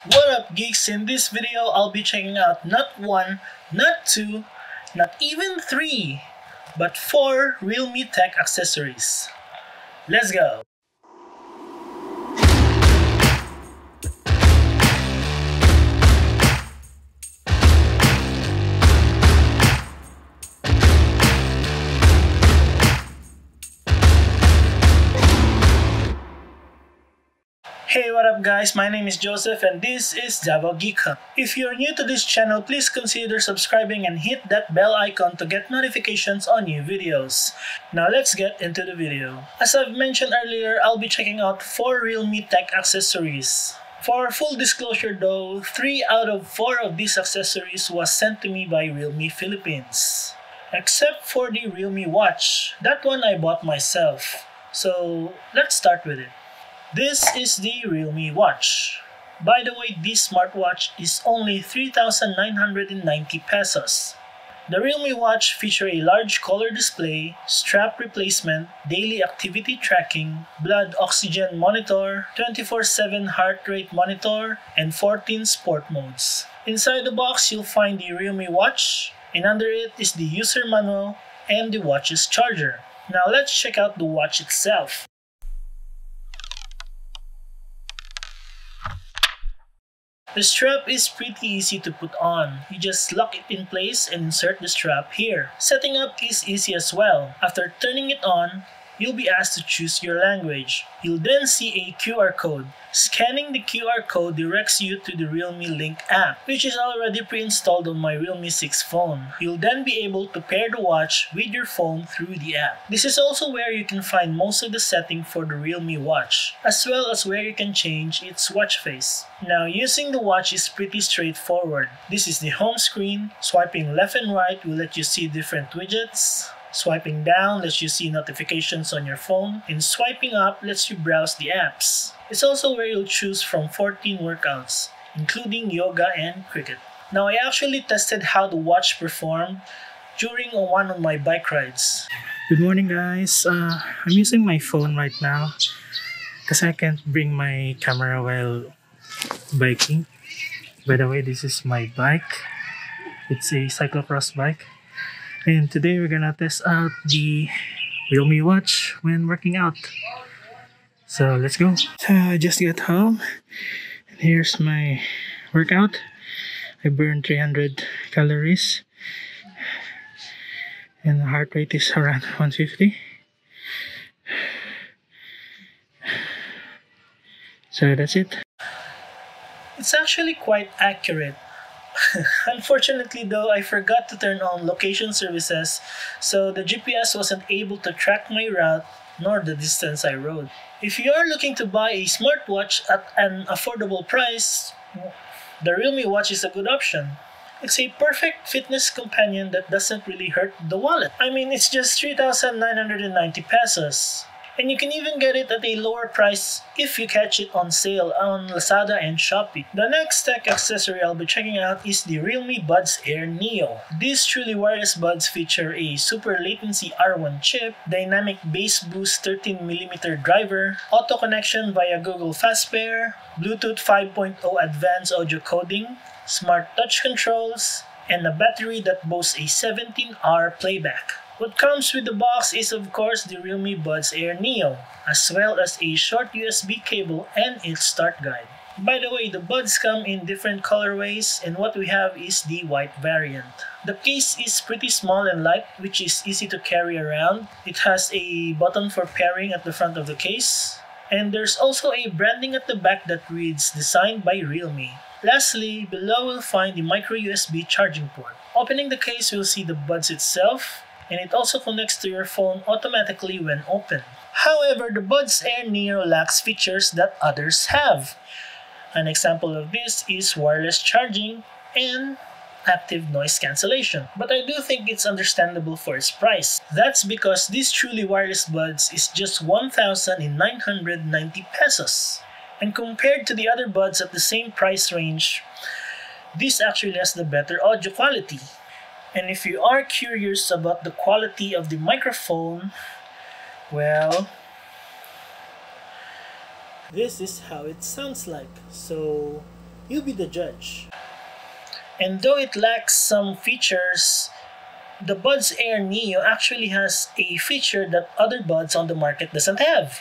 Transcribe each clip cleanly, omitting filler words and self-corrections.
What up geeks, in this video I'll be checking out not one, not two, not even three, but four Realme tech accessories. Let's go! Hey, what up guys, my name is Joseph and this is Davao Geek Hunt. If you're new to this channel, please consider subscribing and hit that bell icon to get notifications on new videos. Now let's get into the video. As I've mentioned earlier, I'll be checking out 4 Realme tech accessories. For full disclosure though, 3 out of 4 of these accessories was sent to me by Realme Philippines. Except for the Realme watch, that one I bought myself. So let's start with it. This is the Realme watch. By the way, this smartwatch is only 3,990 pesos. The Realme watch features a large color display, strap replacement, daily activity tracking, blood oxygen monitor, 24/7 heart rate monitor, and 14 sport modes. Inside the box, you'll find the Realme watch, and under it is the user manual and the watch's charger. Now let's check out the watch itself. The strap is pretty easy to put on. You just lock it in place and insert the strap here. Setting up is easy as well. After turning it on, you'll be asked to choose your language. You'll then see a QR code. Scanning the QR code directs you to the Realme Link app, which is already pre-installed on my Realme 6 phone. You'll then be able to pair the watch with your phone through the app. This is also where you can find most of the settings for the Realme watch, as well as where you can change its watch face. Now, using the watch is pretty straightforward. This is the home screen. Swiping left and right will let you see different widgets. Swiping down lets you see notifications on your phone, and swiping up lets you browse the apps. It's also where you'll choose from 14 workouts, including yoga and cricket. Now, I actually tested how the watch performed during one of my bike rides. Good morning guys, I'm using my phone right now because I can't bring my camera while biking. By the way, this is my bike. It's a cyclocross bike. And today we're gonna test out the Realme watch when working out. So let's go. So I just got home and here's my workout. I burned 300 calories and the heart rate is around 150. So that's it. It's actually quite accurate. Unfortunately though, I forgot to turn on location services, so the GPS wasn't able to track my route nor the distance I rode. If you are looking to buy a smartwatch at an affordable price, the Realme watch is a good option. It's a perfect fitness companion that doesn't really hurt the wallet. I mean, it's just 3,990 pesos. And you can even get it at a lower price if you catch it on sale on Lazada and Shopee. The next tech accessory I'll be checking out is the Realme Buds Air Neo. These truly wireless buds feature a super latency R1 chip, dynamic bass boost 13mm driver, auto connection via Google Fast Pair, Bluetooth 5.0 advanced audio coding, smart touch controls, and a battery that boasts a 17-hour playback. What comes with the box is of course the Realme Buds Air Neo, as well as a short USB cable and its start guide. By the way, the buds come in different colorways and what we have is the white variant. The case is pretty small and light, which is easy to carry around. It has a button for pairing at the front of the case, and there's also a branding at the back that reads "Designed by Realme." Lastly, below we'll find the micro USB charging port. Opening the case, we'll see the buds itself, and it also connects to your phone automatically when open. However, the Buds Air Neo lacks features that others have. An example of this is wireless charging and active noise cancellation. But I do think it's understandable for its price. That's because this truly wireless buds is just 1,990 pesos. And compared to the other buds at the same price range, this actually has the better audio quality. And if you are curious about the quality of the microphone, well, this is how it sounds like. So You be the judge. And though it lacks some features, the Buds Air Neo actually has a feature that other buds on the market doesn't have.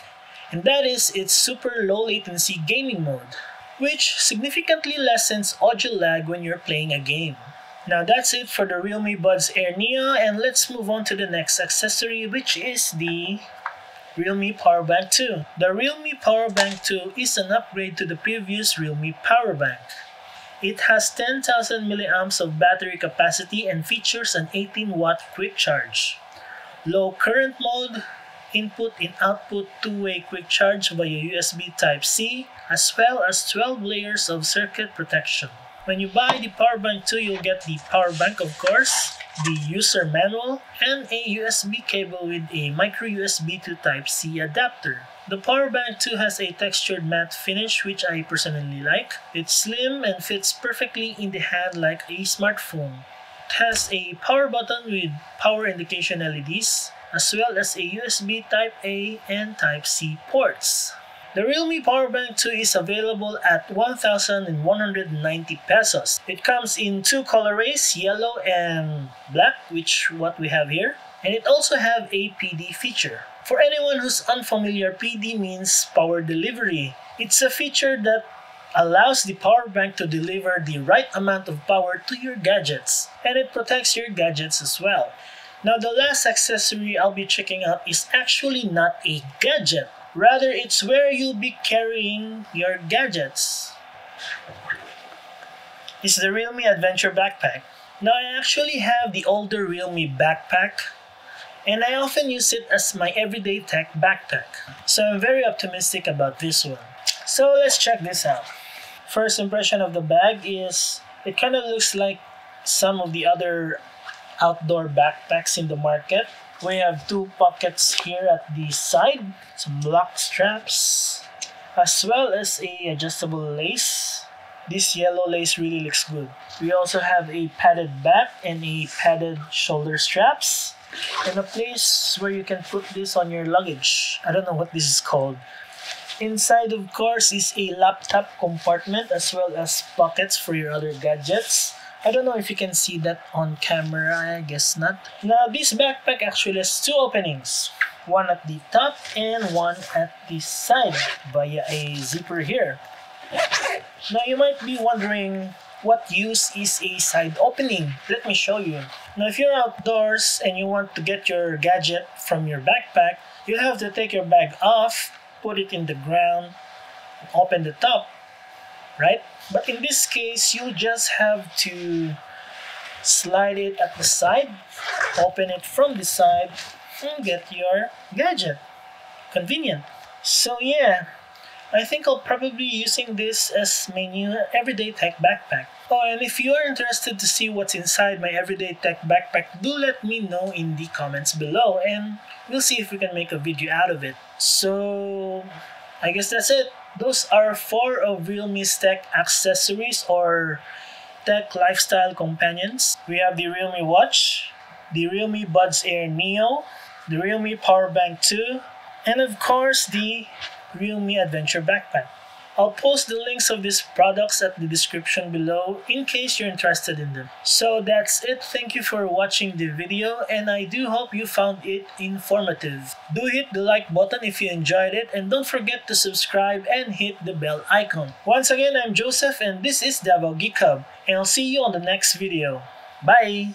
And that is its super low latency gaming mode, which significantly lessens audio lag when you're playing a game. Now that's it for the Realme Buds Air Neo, and let's move on to the next accessory, which is the Realme Power Bank 2. The Realme Power Bank 2 is an upgrade to the previous Realme Power Bank. It has 10,000 milliamps of battery capacity and features an 18-watt quick charge, low current mode, input and output two-way quick charge via USB Type-C, as well as 12 layers of circuit protection. When you buy the Power Bank 2, you'll get the power bank, of course, the user manual, and a USB cable with a micro USB to Type-C adapter. The Power Bank 2 has a textured matte finish, which I personally like. It's slim and fits perfectly in the hand like a smartphone. It has a power button with power indication LEDs, as well as a USB Type-A and Type-C ports. The Realme Power Bank 2 is available at 1,190 pesos. It comes in two colorways, yellow and black, which what we have here. And it also have a PD feature. For anyone who's unfamiliar, PD means power delivery. It's a feature that allows the power bank to deliver the right amount of power to your gadgets, and it protects your gadgets as well. Now the last accessory I'll be checking out is actually not a gadget. Rather, it's where you'll be carrying your gadgets. It's the Realme Adventure Backpack. Now I actually have the older Realme backpack, and I often use it as my everyday tech backpack. So I'm very optimistic about this one. So let's check this out. First impression of the bag is it kind of looks like some of the other outdoor backpacks in the market. We have two pockets here at the side, some lock straps, as well as a adjustable lace. This yellow lace really looks good. We also have a padded back and a padded shoulder straps, and a place where you can put this on your luggage. I don't know what this is called. Inside, of course, is a laptop compartment as well as pockets for your other gadgets. I don't know if you can see that on camera, I guess not. Now, this backpack actually has two openings. One at the top and one at the side via a zipper here. Now, you might be wondering, what use is a side opening? Let me show you. Now, if you're outdoors and you want to get your gadget from your backpack, you'll have to take your bag off, put it in the ground, open the top, right? But in this case, you just have to slide it at the side, open it from the side, and get your gadget. Convenient. So yeah, I think I'll probably be using this as my new everyday tech backpack. Oh, and if you are interested to see what's inside my everyday tech backpack, do let me know in the comments below, and we'll see if we can make a video out of it. So, I guess that's it. Those are 4 of Realme's tech accessories or tech lifestyle companions. We have the Realme Watch, the Realme Buds Air Neo, the Realme Power Bank 2, and of course the Realme Adventure Backpack. I'll post the links of these products at the description below in case you're interested in them. So that's it. Thank you for watching the video, and I do hope you found it informative. Do hit the like button if you enjoyed it, and don't forget to subscribe and hit the bell icon. Once again, I'm Joseph and this is Davao Geek Hub, and I'll see you on the next video. Bye!